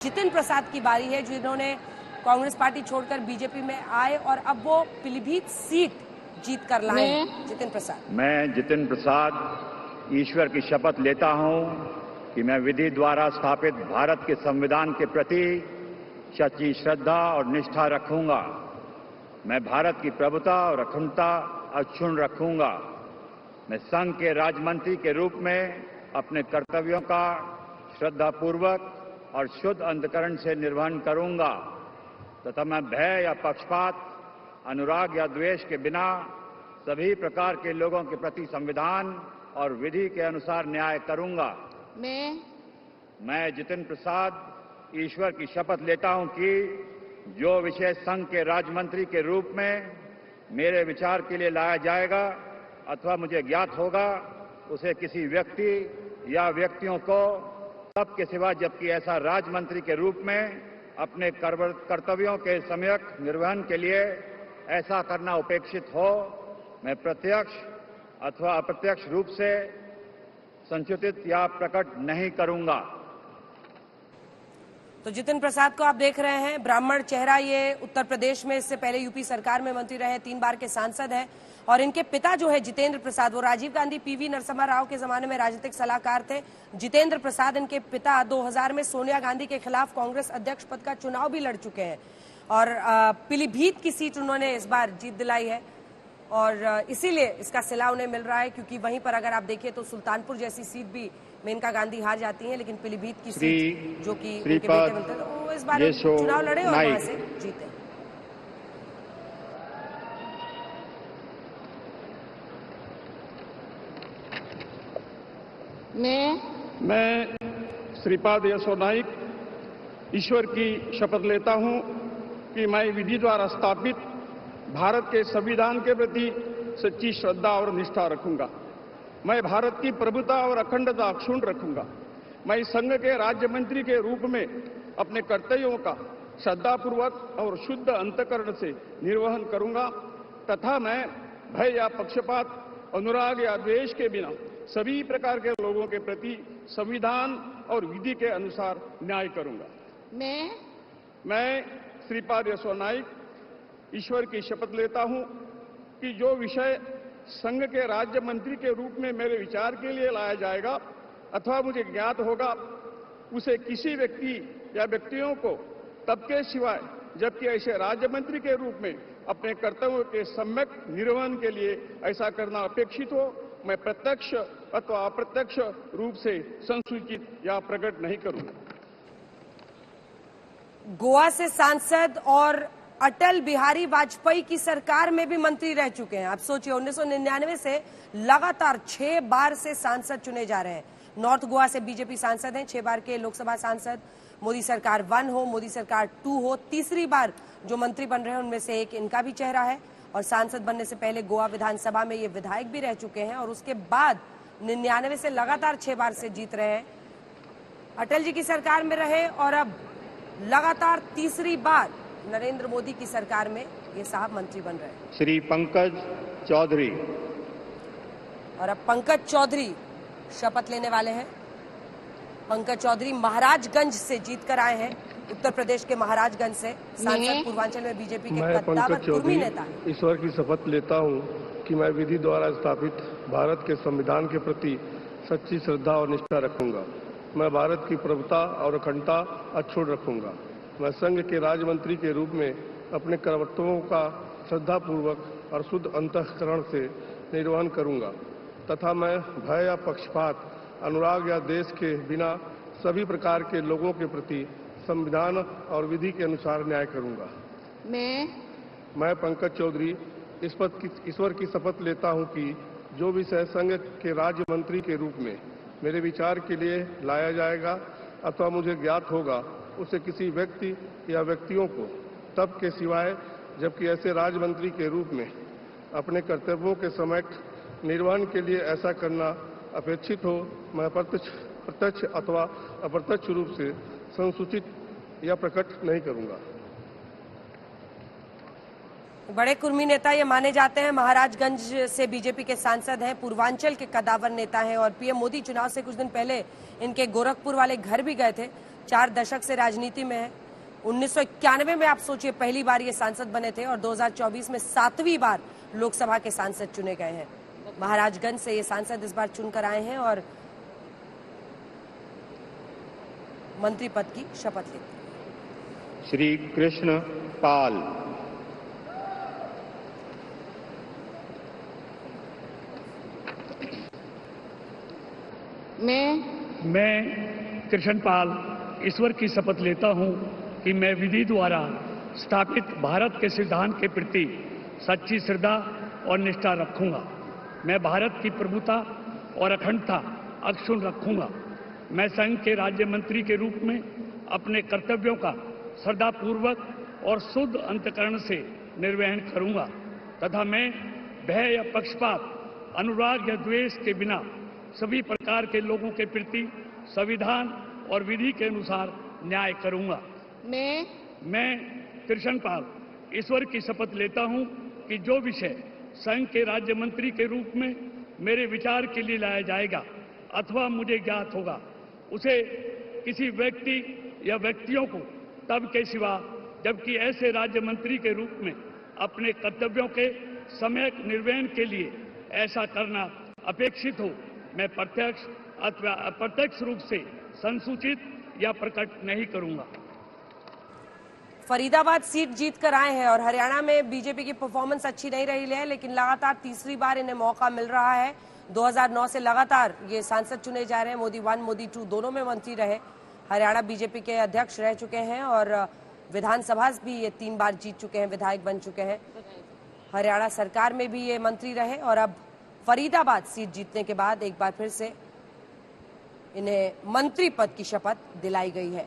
जितिन प्रसाद की बारी है, जिन्होंने कांग्रेस पार्टी छोड़कर बीजेपी में आए और अब वो पीलीभीत सीट जीत कर लाए। जितिन प्रसाद। मैं जितिन प्रसाद ईश्वर की शपथ लेता हूं कि मैं विधि द्वारा स्थापित भारत के संविधान के प्रति सच्ची श्रद्धा और निष्ठा रखूंगा। मैं भारत की प्रभुता और अखंडता अक्षुण्ण रखूंगा। मैं संघ के राज्यमंत्री के रूप में अपने कर्तव्यों का श्रद्धापूर्वक और शुद्ध अंतःकरण से निर्वहन करूंगा तथा मैं भय या पक्षपात, अनुराग या द्वेष के बिना सभी प्रकार के लोगों के प्रति संविधान और विधि के अनुसार न्याय करूंगा। मैं जितिन प्रसाद ईश्वर की शपथ लेता हूं कि जो विषय संघ के राज्य मंत्री के रूप में मेरे विचार के लिए लाया जाएगा अथवा मुझे ज्ञात होगा, उसे किसी व्यक्ति या व्यक्तियों को तब के सिवा जबकि ऐसा राज्य मंत्री के रूप में अपने कर्तव्यों के सम्यक निर्वहन के लिए ऐसा करना उपेक्षित हो, मैं प्रत्यक्ष अथवा अप्रत्यक्ष रूप से संचित या प्रकट नहीं करूंगा। तो जितिन प्रसाद को आप देख रहे हैं, ब्राह्मण चेहरा। ये उत्तर प्रदेश में इससे पहले यूपी सरकार में मंत्री रहे, 3 बार के सांसद हैं और इनके पिता जो है जितेंद्र प्रसाद, वो राजीव गांधी, पीवी नरसिम्हा राव के जमाने में राजनीतिक सलाहकार थे। जितेंद्र प्रसाद, इनके पिता 2000 में सोनिया गांधी के खिलाफ कांग्रेस अध्यक्ष पद का चुनाव भी लड़ चुके हैं और पीलीभीत की सीट उन्होंने इस बार जीत दिलाई है और इसीलिए इसका सिला उन्हें मिल रहा है, क्योंकि वहीं पर अगर आप देखिए तो सुल्तानपुर जैसी सीट भी मेनका गांधी हार जाती हैं, लेकिन पीलीभीत की सीट जो कि उनके बेटे बनते थे, वो इस बार चुनाव लड़े और वहां से जीते। मैं श्रीपाद यशो नाइक ईश्वर की शपथ लेता हूं कि मैं विधि द्वारा स्थापित भारत के संविधान के प्रति सच्ची श्रद्धा और निष्ठा रखूंगा। मैं भारत की प्रभुता और अखंडता अक्षुण्ण रखूंगा। मैं संघ के राज्य मंत्री के रूप में अपने कर्तव्यों का श्रद्धापूर्वक और शुद्ध अंतःकरण से निर्वहन करूंगा तथा मैं भय या पक्षपात, अनुराग या द्वेष के बिना सभी प्रकार के लोगों के प्रति संविधान और विधि के अनुसार न्याय करूंगा। मैं श्रीपाद यशो नाइक ईश्वर की शपथ लेता हूं कि जो विषय संघ के राज्य मंत्री के रूप में मेरे विचार के लिए लाया जाएगा अथवा मुझे ज्ञात होगा, उसे किसी व्यक्ति या व्यक्तियों को तब के सिवाय जबकि ऐसे राज्य मंत्री के रूप में अपने कर्तव्यों के सम्यक निर्वहन के लिए ऐसा करना अपेक्षित हो, मैं प्रत्यक्ष अथवा अप्रत्यक्ष रूप से संसूचित या प्रकट नहीं करूंगा। गोवा से सांसद और अटल बिहारी वाजपेयी की सरकार में भी मंत्री रह चुके हैं। आप सोचिए, 1999 से लगातार 6 बार से सांसद चुने जा रहे हैं। नॉर्थ गोवा से बीजेपी सांसद हैं, 6 बार के लोकसभा सांसद। मोदी सरकार 1 हो, मोदी सरकार 2 हो, तीसरी बार जो मंत्री बन रहे हैं उनमें से एक इनका भी चेहरा है और सांसद बनने से पहले गोवा विधानसभा में ये विधायक भी रह चुके हैं और उसके बाद 99 से लगातार 6 बार से जीत रहे हैं। अटल जी की सरकार में रहे और अब लगातार तीसरी बार नरेंद्र मोदी की सरकार में ये साहब मंत्री बन रहे हैं। श्री पंकज चौधरी। और अब पंकज चौधरी शपथ लेने वाले हैं। पंकज चौधरी महाराजगंज से जीत कर आए हैं, उत्तर प्रदेश के महाराजगंज से सांसद, पूर्वांचल में बीजेपी के कद्दावर कुर्मी नेता। ईश्वर की शपथ लेता हूं कि मैं विधि द्वारा स्थापित भारत के संविधान के प्रति सच्ची श्रद्धा और निष्ठा रखूंगा। मैं भारत की प्रभुता और अखंडता अक्षुण्ण रखूंगा। मैं संघ के राज्य मंत्री के रूप में अपने कर्तव्यों का श्रद्धापूर्वक और शुद्ध अंतःकरण से निर्वहन करूंगा तथा मैं भय या पक्षपात, अनुराग या देश के बिना सभी प्रकार के लोगों के प्रति संविधान और विधि के अनुसार न्याय करूंगा। मैं पंकज चौधरी ईश्वर की शपथ लेता हूं कि जो विषय संघ के राज्य मंत्री के रूप में मेरे विचार के लिए लाया जाएगा अथवा मुझे ज्ञात होगा, उसे किसी व्यक्ति या व्यक्तियों को तब के सिवाय जबकि ऐसे राज्य मंत्री के रूप में अपने कर्तव्यों के समय निर्वहन के लिए ऐसा करना अपेक्षित हो, मैं प्रत्यक्ष अथवा अप्रत्यक्ष रूप से संसूचित या प्रकट नहीं करूंगा। बड़े कुर्मी नेता ये माने जाते हैं। महाराजगंज से बीजेपी के सांसद हैं, पूर्वांचल के कद्दावर नेता हैं और पीएम मोदी चुनाव से कुछ दिन पहले इनके गोरखपुर वाले घर भी गए थे। 4 दशक से राजनीति में है। 1991 में आप सोचिए पहली बार ये सांसद बने थे और 2024 में 7वीं बार लोकसभा के सांसद चुने गए हैं। महाराजगंज से ये सांसद इस बार चुनकर आए हैं और मंत्री पद की शपथ लेते हैं। श्री कृष्ण पाल। मैं कृष्णपाल ईश्वर की शपथ लेता हूं कि मैं विधि द्वारा स्थापित भारत के सिद्धांत के प्रति सच्ची श्रद्धा और निष्ठा रखूंगा। मैं भारत की प्रभुता और अखंडता अक्षुण्ण रखूंगा। मैं संघ के राज्य मंत्री के रूप में अपने कर्तव्यों का श्रद्धापूर्वक और शुद्ध अंतःकरण से निर्वहन करूंगा तथा मैं भय या पक्षपात, अनुराग या द्वेष के बिना सभी प्रकार के लोगों के प्रति संविधान और विधि के अनुसार न्याय करूंगा। मैं कृष्णपाल ईश्वर की शपथ लेता हूं कि जो विषय संघ के राज्य मंत्री के रूप में मेरे विचार के लिए लाया जाएगा अथवा मुझे ज्ञात होगा उसे किसी व्यक्ति या व्यक्तियों को तब के सिवा जबकि ऐसे राज्य मंत्री के रूप में अपने कर्तव्यों के सम्यक निर्वहन के लिए ऐसा करना अपेक्षित हो मैं प्रत्यक्ष अथवा अप्रत्यक्ष रूप से संसूचित या प्रकट नहीं करूंगा। फरीदाबाद सीट जीत कर आए हैं और हरियाणा में बीजेपी की परफॉर्मेंस अच्छी नहीं रही है, लेकिन लगातार तीसरी बार इन्हें मौका मिल रहा है। 2009 से लगातार ये सांसद चुने जा रहे हैं। मोदी 1 मोदी 2 दोनों में मंत्री रहे। हरियाणा बीजेपी के अध्यक्ष रह चुके हैं और विधानसभा भी ये 3 बार जीत चुके हैं, विधायक बन चुके हैं। हरियाणा सरकार में भी ये मंत्री रहे और अब फरीदाबाद सीट जीतने के बाद एक बार फिर से इन्हें मंत्री पद की शपथ दिलाई गई है।